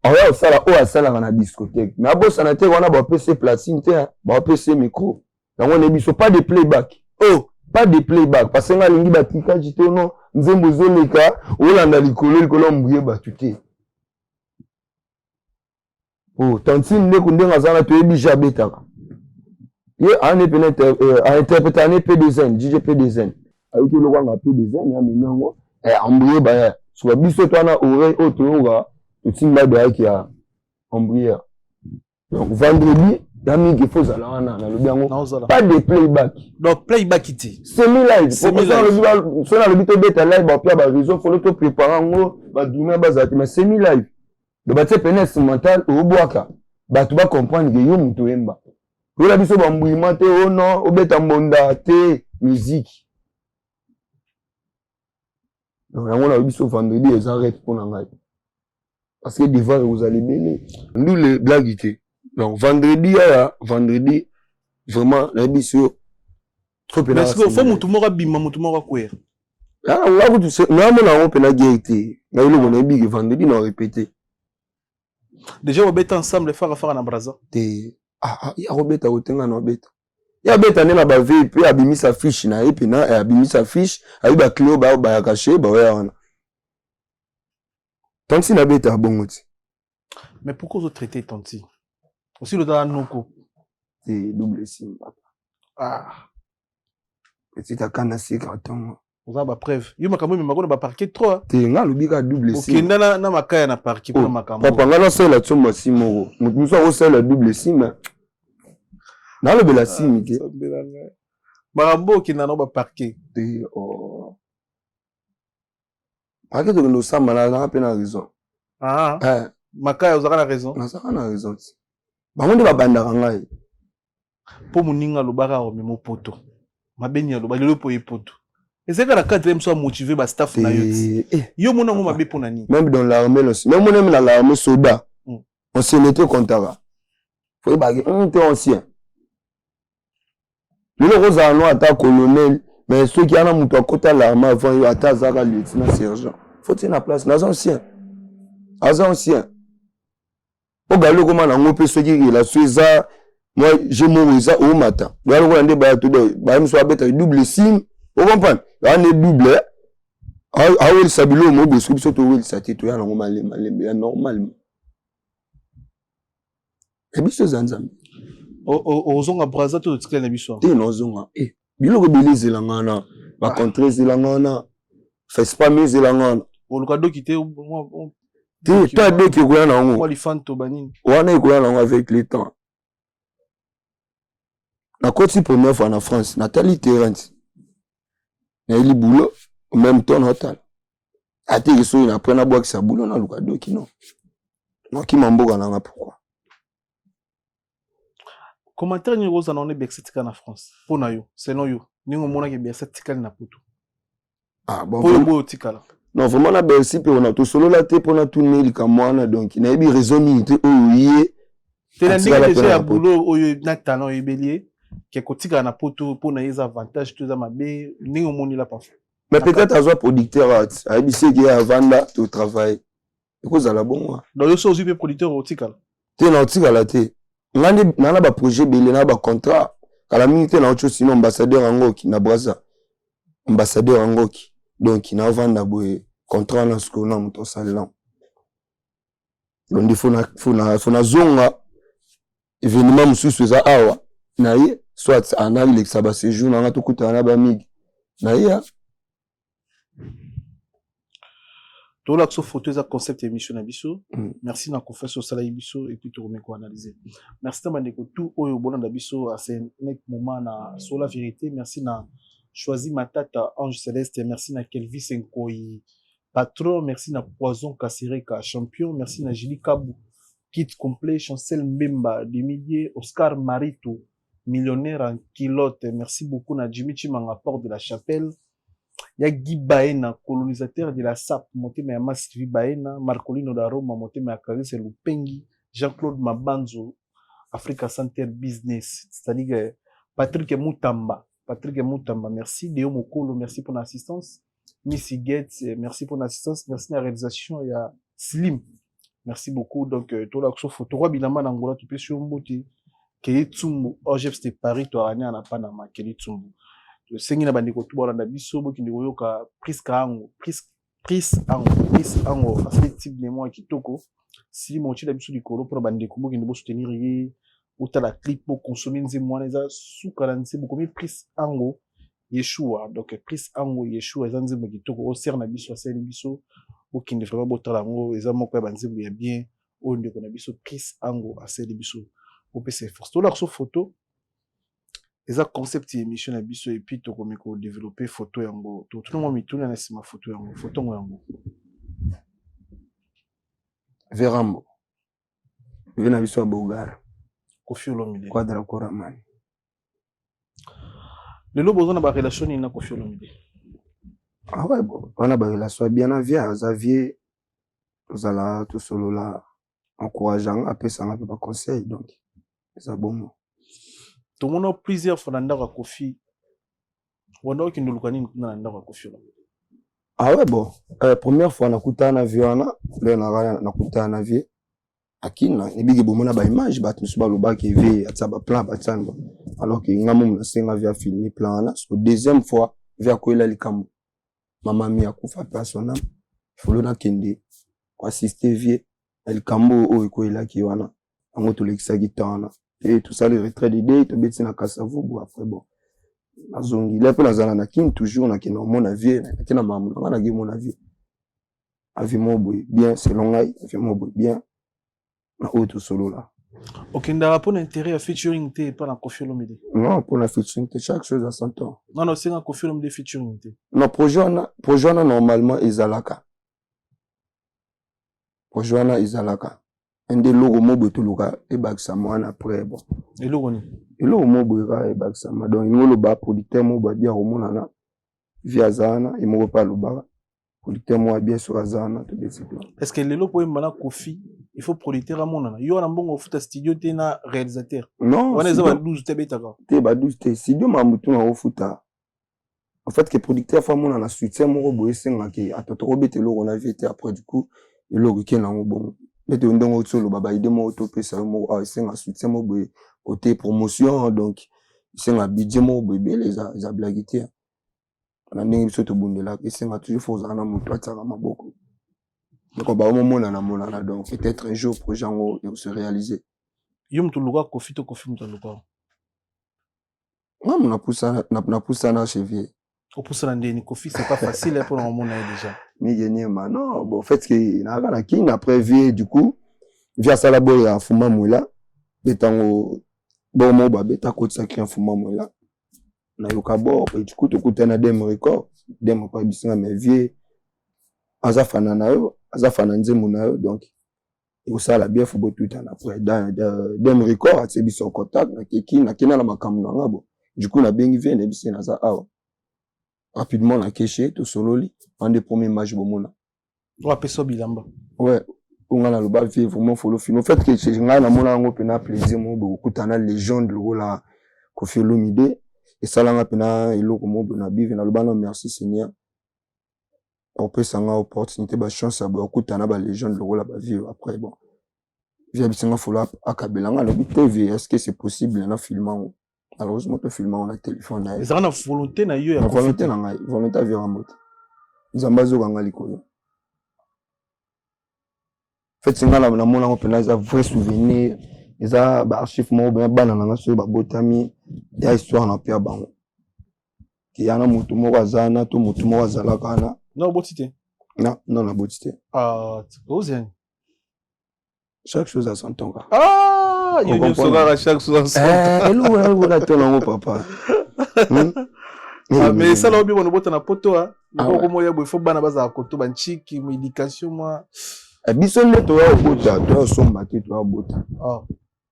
On a ça là, on a ça là dans la discothèque. Mais à ça, on a PC platine, on PC micro. Donc on est pas de playback. Oh, pas de playback. Parce que on a l'ingi batika jito non, nzembo zoleka, olanda likolo mbuye batute. Oh, tantine ne kunde ngazana to ebi jabetaka. Ye ane penete interpréter ane P2N, DJ P2N. Avec le roi nga P2N ya menyango, ambuye ba so biso to na oreille otonga. Tout le monde qui a embrayé. Donc, vendredi, il y a mis qu'il faut pas de playback. Donc, playback ici. Semi-live. Semi-live. Si on a le but de bêta live, il y a des raisons, il faut le préparer, mais semi-live. Donc, tu sais, pénètre mental, au boaka. Tu vas comprendre que yo muto emba. Yo la biso bambouillement, oh non, au bêta monda, musique. Donc, on a biso vendredi, ils arrêtent pour l'engager. Parce que devant, vous allez mêler. Nous, les blagues étaient. Donc, vendredi, vraiment, la mission, trop pénal. Est-ce qu'il faut moutoumora bima, moutoumora kouer? Ah, là, vous savez, nous, on a pénal guérité. Là, on a dit que vendredi, on a répété. Déjà, on va ensemble, faire affaire en Braza. Ah, il y a Robeta, au tenga, non, bête. Il y a bête, on a bavé, et puis, il a mis sa fiche, il a mis sa fiche, il a mis sa clé, il a caché, il a Tanti na beta bongoti. Mais pourquoi vous traitez Tanti? Aussi le dans Noko. C'est double sim, papa. Ah. Petit akana secreton. Vous avez la preuve. Il m'a quand même parqué trop. T'es nga lobika double sim. Ok, na makaya na parqué pour makamo. Papa nga c'est la tsoma simoro. Nous sommes aussi la double sim. Na le bela sim ke. Marambo qui n'a pas parqué. Oh. Parce que nous sommes malades, on a peine raison. Ah, Makaya, vous avez raison. On a raison. On ne va pas bandarangai. Pour moninga le bara au même poto. Ma benya le balelo pour poto. Et c'est que la quatrième soit motivé par staff na yoti. Yo mona mo mabe pour nani. Même dans l'armée, même on dans l'armée soldat. On se mettait contre. Faut y baguer, on était ancien. Le rose à noir attaque colonel. Mais ceux qui ont un côté l'armée avant, ils ont attaqué le lieutenant sergent. Faut-il la place? Les anciens. Les anciens. Au galop, comment on peut se dire, la Suéza, moi, j'ai mon ça au matin. Le galop, on a des tout de, bah, me soit bête, double sim. Vous comprenez? On est double. Ah, oui, ça bilo, moi, je suis surtout, oui, ça t'est tout, normalement. Et bien, c'est un zam. Au zonga braza, tout le temps, la bichon. T'es non, zonga. Bilo ko beli zelangana ba contre zelangana fait spam zelangana o lukado kité te ta de ki ko na ngo ko li fanto banini wana ko na ngo avec le temps na côté première fois en France Nathalie Terrence na ili boulot en même temps hôtel ate kiso ina prena bois qui sa boulot na luka doki non. Non qui m'emboga na pourquoi. Commentaire ni rosa na on est Bersetika na France. Pona yo, selon yo, ningo mona ke Bersetika na poto. Ah bon. Pour yo tikala. Non vraiment na Bercy pe on a to solo la te pona tourner li kamwana donc na yebi raison minute oye. Te na ndinga déjà ya boulot oyo na talent ebelier ke kotika na poto pona les avantages tout ça mabe ningo moni la pas. Mais peut-être à soit producteur à ABC qui est avant là au travail. Écoute ça la bon. Donc yo so aussi producteur au tikala. Te na tikala te. Ngani na ba projet belé na ba contrat. Kala minute na autre sinon ambassadeur angoki na Brazza. Ambassadeur angoki. Donc il na vendre boy contrat na ce qu'on a monto salon. Donc il faut na zonga événement mususu za awa. Na ye soit en avis ça ba séjour na to kuta na ba mig. Na ye tout là que photo ça concept émission na biso. Merci na confiance au salaire biso et puis tu remets quoi analyser. Merci ta mandeko tout oyo bolanda biso à ce moment na sur la vérité. Merci na choisi Matata Ange Céleste, merci na Kelvis Nkoi patron, merci na Poison Kassereka champion, merci na Julie Kabou kit complet, Chancel Mbemba Demidier, Oscar Marito millionnaire en kilote, merci beaucoup na Jimmy Chimanga Porte de la Chapelle. Ya Guy Baena, colonisateur de la SAP, Motema ya Masri Baena, Marcolino da Roma, Motema ya Clarisse Lupengi, Jean-Claude Mabanzo, Africa Center Business, c'est-à-dire Patrick Moutamba, merci. Deo Mokolo, merci pour l'assistance. Missy Gates, merci pour l'assistance. Merci pour la réalisation. Il y a Slim, merci beaucoup. Donc, tout là, que photo, Roi Bilama Nangola, tu peux sur Mbote, Kelly Tsumbu, OGF, c'était Paris, toi, Rania, na Panama, Kelly Tsumbu. Le Sengina Bandiko, tout le monde, Biso, qui nous a pris Ango, parce que type de moi qui toko, si mon chien d'habitude du colo pour Bandiko, qui nous soutenir, ou t'as la clip pour consommer des moines, sous 46, beaucoup mieux pris Ango, Yeshua, donc pris Ango, Yeshua, les anzim qui toko, au cerna biso, à scène biso, ou qui ne ferait pas botter l'ango, les amours quoi, banzim, il y a bien, ou ne connaît biso, pris Ango, à scène biso, au PC Force. Tout là, sur photo, les concept émission à biso, et puis, toko, miko, développer photo yango, tout le monde me tourne à ma photo yango, photo yango. Verambo. Vena biso à Bogar. Kofi Olomide. Quadra Koramani. Le lobo on a ba relation na Kofi Olomide. Ah ouais bon, on a ba relation bien à Xavier. Nous allons tout solo là encourageant après ça on peut pas conseil donc c'est bon. Tout le monde a plusieurs fois dans Kofi. Wanda ki ndulukani na ndaka Kofi Olomide. Ah ouais bon, première fois na kutana viana, là na kutana vie. Akina ni bigi bomona ba image ba tnusu ba loba ki ve atsa ba plan ba tsanga alors que ngamu na senga via filmer plan na so deuxième fois via ko ila likambo mama mi akufa personnel folo na kende ko assister vie likambo o ko ila ki wana ango to lekisa gitana et tout ça le retrait d'idée to beti na kasavu bo après bon azongi là pe na zana na kin toujours na kina mona vie na kina mamu na gi mona vie avi mo boy bien selon ngai avi mo boy bien na autre solo là. Ok, ndara pour l'intérêt à featuring te pas la Kofi Olomide. Non, pour la featuring te chaque chose à son temps. Non, c'est un Kofi Olomide featuring te. Non, projet normalement izalaka. Projet izalaka. Ende logo mobo to luka e baksa mwana après bon. Et logo ni. Et logo mobo e baksa ma donc ngolo ba producteur mobo bien romona na via zana e mobo pa lubaka. Producteur mo bien sur zana to besi plan. Est-ce que le logo pour mbana Kofi il faut producteur à mon yo na mbongo futa studio te na réalisateur. Non. On est à 12 te betaka. Te ba 12 te studio mamutu na futa. En fait que producteur fa mon na soutien mo boye senga ki atotoko bete logo na vie te après du coup le logo ki na bon. Bete ndongo tsolo baba ide mo to pesa mo senga soutien mo boye côté promotion donc senga budget mo boye bele za blagité. On a ndenge biso to bundela ke senga toujours faut za na moto atsaka maboko. Donc, on va donc peut-être un jour le projet va se réaliser. Yom tu luka Kofi to Kofi muta luka. Non, on a poussé na cheville. Au poussa ndeni Kofi c'est pas facile pour un monde déjà. Mais gagner non, bon fait que na kana kin après vie du coup via ça la boy à fuma moula betango bon mo ba beta ko tsa client fuma moula. Na yoka bo et du coup to kutana dem record dem pas bisinga mais vie azafana na yo azafana nzembo na yo donc osala bien football tout en après dans record c'est biso contact na kina na makambo na ngabo du coup na bengi vient ebisi na za awa rapidement na keche to sololi en des premiers matchs bomona on appelle ça bilamba ouais on a le bas vivre vraiment follow film en fait que c'est nga na mona ngo pena plaisir mo bokutana légende le la Koffi Olomide et ça là pena eloko mo na bive na le bano merci Seigneur on peut s'en avoir opportunité ba chance à bokutana ba légende le la ba vivre après bon via bisinga follow à kabelanga le TV est-ce que c'est possible na filmant malheureusement le filmant on a téléphone là ils ont la volonté na yo la volonté na ngai volonté via moto nzambazo kanga likolo fait singa na mona ngo pena za vrai souvenir eza ba archive mo ba bana na so ba botami ya histoire na pia bango ki yana mutu mo wazana to mutu mo wazala kana non botité non la botité ozen chaque chose a son temps ah il y a sogar chaque chose a son temps elo la to na papa mais ça là obi bono bota na poto ha ko mo ya bo fo bana baza koto ba nchiki mo éducation moi biso nde toya obota toya somba te toya obota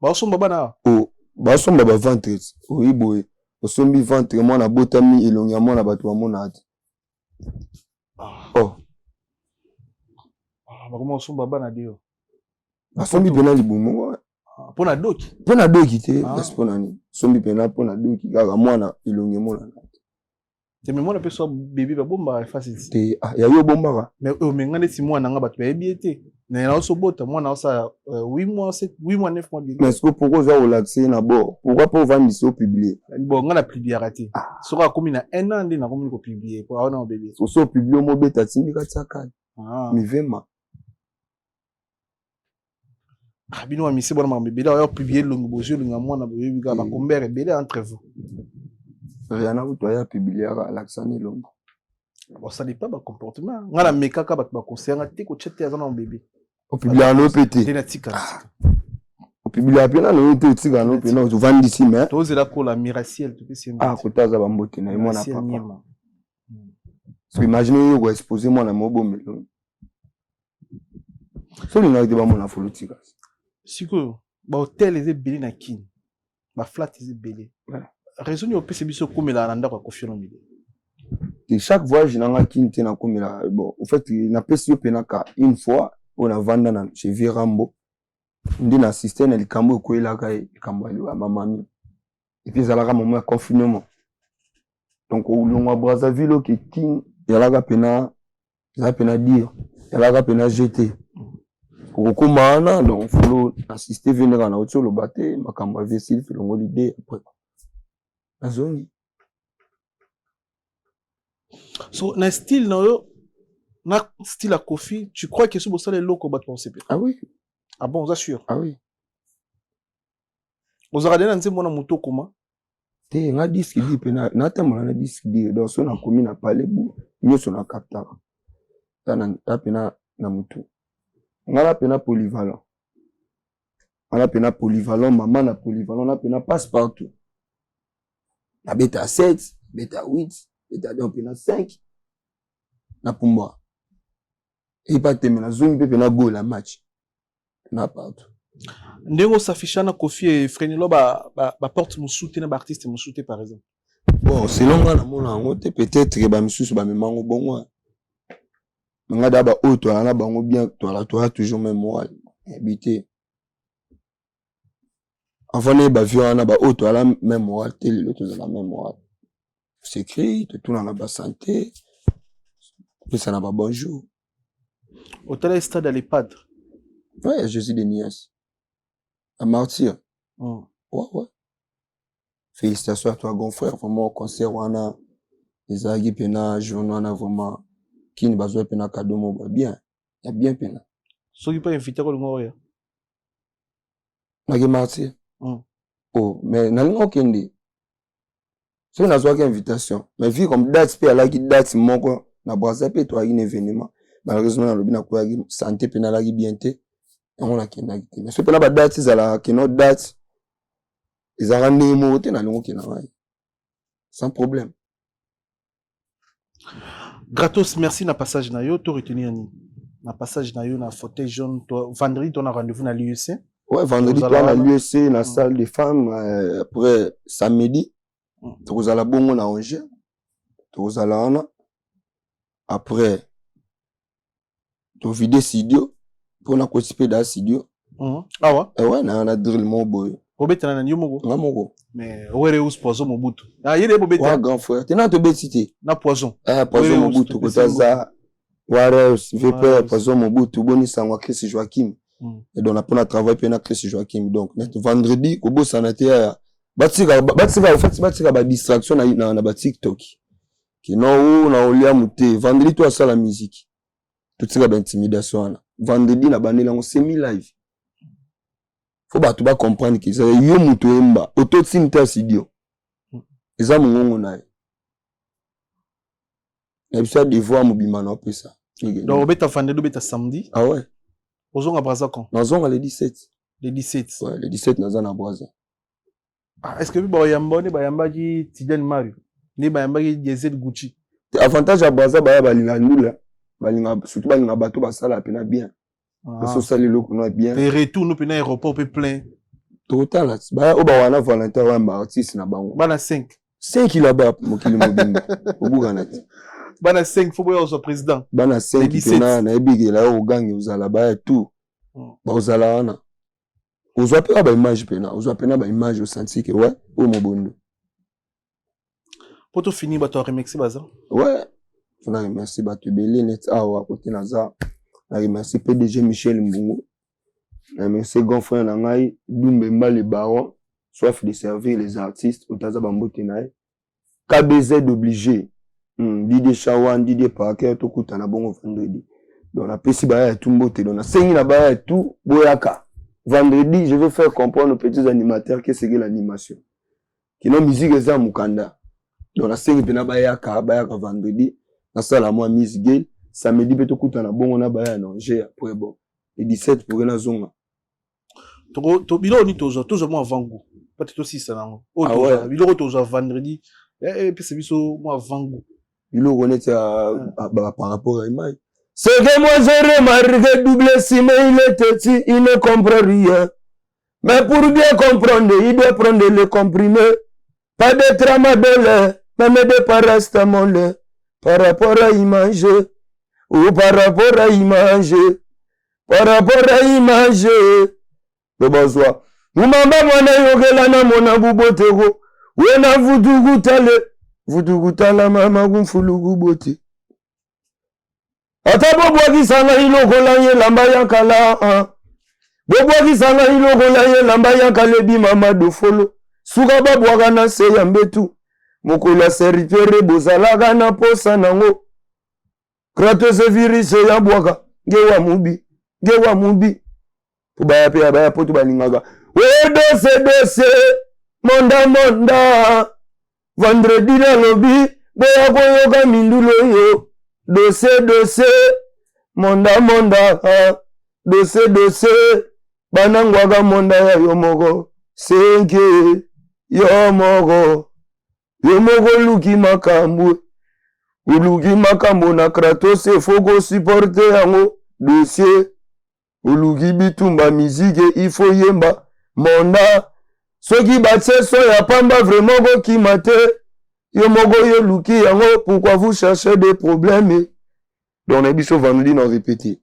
ba somba bana ba somba ba ventre oyiboye osombi ventre mwana botami elongi ya mwana bato bamona ate bakoma osomba bana dio basombi pena libumu pona doki te kasi pona ni sombi pena pona doki kaka mwana elongi mona te me mwana peso bébé ba bomba face te ya yo bombaka mais o mengane si mwana nga bato ba ebiete na oso bota mwana osa 8 mois 9 mois bien mais est-ce que pourquoi za relaxer na bord pourquoi pas vendre so publier bon nga na publier raté soka komi na 1 an ndi na komi ko publier pour avoir un bébé so publier mo beta tindika tsaka mi vema bino wa misi bona ma bébé da publier longo bozo longa mwana bébé ga ba combere bébé entre vous rien à vous toi publier à l'accent longo bon ça dépend ba comportement ngala mekaka ba conseiller te ko chete azana bébé au publier no pété au publier pena no te tika no pena to vandi si mais to zela ko la miraciel to pesi kotaza ba mbote na mwana papa so imagine yo go exposer mwana mobomelo so ni na de ba mona politique siko ba hotel eze belé na kin ba flat eze belé raison yo pesi biso komela na ndako Koffi Olomide et chaque voyage nanga kinte na komela bon en fait na pesi yo penaka une fois on a vanda na chez Virambo ndi na assistant na likambo ko elaka likambo ya mamami et puis zalaka moment confinement donc au long Brazzaville ki king yalaka pena dire yalaka pena jeter kokomana donc faut assister venir na auto le baté makambo vesile filongo l'idée après azongi so na style na style à Koffi tu crois que ce beau ça les locaux bat penser ah oui ah bon ça sûr ah oui vous aurez dans mon moto comment te nga disque dit pena na tamona na disque dit donc so na komi na parler bu nyoso na capta na pena na moto nga pena polyvalent on pena polyvalent maman na polyvalent na pena passe partout na beta 7 beta 8 beta donc pena 5 na pumba et pas terminer zone pe pena goal la match na partout ndengo s'affichana Koffi et Frenilo ba porte mon soutien ba artiste mon soutien par exemple bon selon moi na mona ngote peut-être ba misusu ba memango bongo nga da ba auto na bango bien toi toujours même moral habité avant ba vieux na ba auto la même moral tel l'autre de la même moral c'est écrit tout dans la santé puis ça n'a pas bonjour au tel stade à l'EHPAD ouais Jésus de Nias à martyr ouais félicitations à toi grand frère vraiment concert wana les agi pena journée na vraiment qui ne besoin pena cadeau mo bien y a bien pena ceux qui pas invité ko ngoya na martyr oh mais na lingo kende so na zoa invitation mais vu comme date pe ala ki date moko na Brazza pe to un événement malheureusement na lobi na ko ya santé pena la ki bien te on a kenda ki mais so pena ba date za la ki no date ezara ndemo te na lingo kena sans problème Gratos, merci na passage na yo, to retenir ni. Na passage na yo na fauteuil jaune, vendredi on a rendez-vous na l'UEC. Ouais, vendredi toi na l'UEC na salle des femmes après samedi. Tozala bongo na Angers. Tozala wana. Après to vide studio pour na participer dans studio. Ah ouais. Ouais, na drill mo boy. Obeta na nyo mogo. Ngamogo. Mais were us poison Mobutu. Ah yele bobeta. Ouais, grand frère. Tena to betité. Na poison. Poison Mobutu kotaza. Ware VP poison Mobutu boni sangwa Chris Joachim. Et donc on a travaillé pour na Chris Joachim. Donc vendredi ko bossa na te ya batika en fait batika ba distraction na ba TikTok. Kino na olia muté. Vendredi to ça la musique. Tout ça ba intimidation. Vendredi na bandela on semi live. Faut ba tu ba comprendre que ça yo mutu emba auto tinta studio. Eza mungongo na. Et puis ça devoir mobima na pesa. Donc obeta vendredi obeta samedi. Ah ouais. Ozonga braza quand? Nazonga le 17. Le 17. Ouais, le 17 nazana braza. Ah, est-ce que ba yamba ne ba yamba ki Tidiane Mario? Ne ba yamba ki Diesel Gucci. Avantage à braza ba balinga ndula. Balinga surtout balinga bato basala pena bien. Parce que ça les locaux na bien. Et retour nous pena aéroport pe plein. Total là. Ba oba wana Valentin wa artiste na bango. Bana 5. 5 là-bas mokili mobimba. Obugana. Bana 5 faut boya au président. Bana 5 pena na ebigela o gangi uzala ba tout. Ba uzala wana. Uzwa pe ba image pena, uzwa pena ba image au senti que ouais, o mobondo. Pour tout finir ba to remixer baza. Ouais. On a remercié Bato Belé net awa côté naza. On a remercié PDG Michel Mbungo. On a remercié grand frère Nangai Doumbemba le baron, soif de servir les artistes au Taza Bambote nae. KBZ obligé. Didier Chawan, Didier Parker to kutana bongo vendredi. Donc la pesi ba tout mbote, donc na sengi na ba tout boyaka. Vendredi, je vais faire comprendre aux petits animateurs que c'est que l'animation. Qui n'a musique eza mukanda. Donc la sengi pena bayaka vendredi. Na sala moi Miss Gail, samedi beto kutana bongo na baya na Angers après bon. Le 17 pour na zonga. To bilo ni toujours moi avant goût. Pas tout aussi ça non. Ah ouais. Bilo toujours vendredi. Et puis c'est biso moi avant goût. Bilo connaît par rapport à image. Ce que moi j'ai remarqué, double sim, il est petit, il ne comprend rien. Mais pour bien comprendre, il doit prendre le comprimé. Pas de tramadol, même de paracétamol. Par rapport à image, ou par rapport à image, par rapport à image. Le bonsoir. Mumamba mwana yogela na mona bubotego. Wena vudugutala mama gumfulugu bote. Ata bobwaki sanga ilokola ye lamba yakala. Bobwaki sanga ilokola ye lamba yakala bi mama do folo. Suka babwaka na se ya mbetu. Mokula serviteur bozalaga na posa nango. Kratos virus ya bwaka. Ngewa mubi. Ubaya pe abaya potu balingaga. We dose monda. Vendredi na lobi boya koyoka mindulo yo. Dose monda dose banangwaga monda ya yomoko senke yomoko luki makambo uluki makambo na Kratos foko supporter yango dossier uluki bitumba musique il faut yemba monda soki batse so ya pamba vraiment go kimate yomoko yo luki yango pourquoi vous cherchez des problèmes donc on a biso vendredi non répété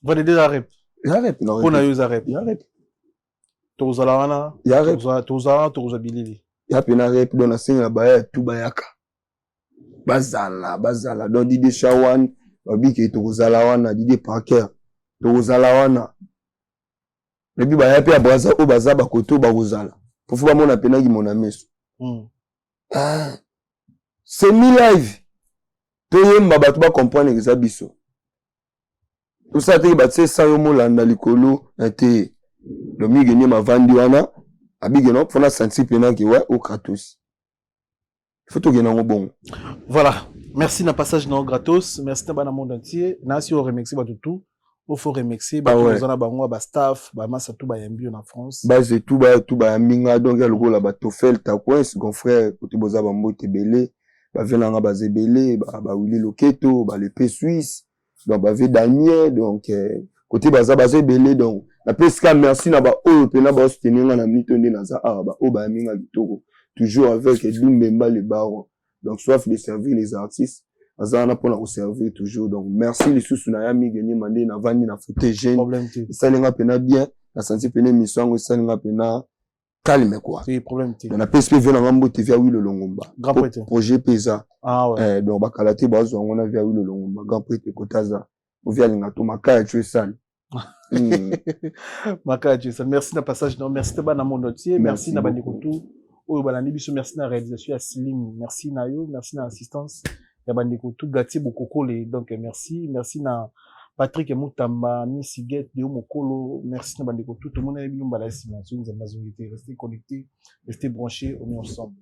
vendredi la rep non on a eu la rep tozala wana toza bilili ya pena rep donc na singa baya tout bayaka bazala donc Didier Chawan babiki tozala wana Didier Parker tozala wana et puis baya pe abraza o bazaba koto bazala pour faut mona pena ki mona meso c'est mi live toyemba bato ba comprendre que ça biso tout ça te batse sa yo molanda likolo te le migeni mavandi wana abige no fona sentir pena ki ouais au Kratos faut to gena ngo bon. Voilà, merci na passage na gratos, merci na bana monde entier na si on remercie ba tout il faut remercier ba tozana bango ba staff ba massa tout ba yambi na France base tout ba minga donc ya lokola ba tofel ta coin grand frère côté boza ba mbote belé bavelanga bazebele ba Willy Loketo ba le P Suisse donc bave Damien donc côté bazebele donc na peska merci na ba oyo pena ba soutenir na minute nde naza ba o ba minga kitoko toujours avec Lumbemba le baron donc soif de servir les artistes azana pour la servir toujours donc merci les sous na ya migeni mande na vandi na fauteuil jeune ça lenga pena bien na senti pena mission ça lenga pena calme quoi. C'est problème t. On a PSPV na ngambo TV oui le Longomba. Grand prêtre. Projet Pesa. Ah ouais. Donc bakalate bazo on a via oui le Longomba. Grand prêtre Kotaza. On vient linga to makaya tu sale. Makaya tu sale. Merci na passage non merci ba na mon dossier, merci na bandikotu. Oyo ba na biso merci na réalisation ya Slim, merci na yo, merci na assistance ya bandikotu Gati Bokokole. Donc merci na Patrick Moutamba, Missy Get, Léo Mokolo, merci na bandeko tout le monde a bien balassi, restez connectés, restez branchés, on est ensemble.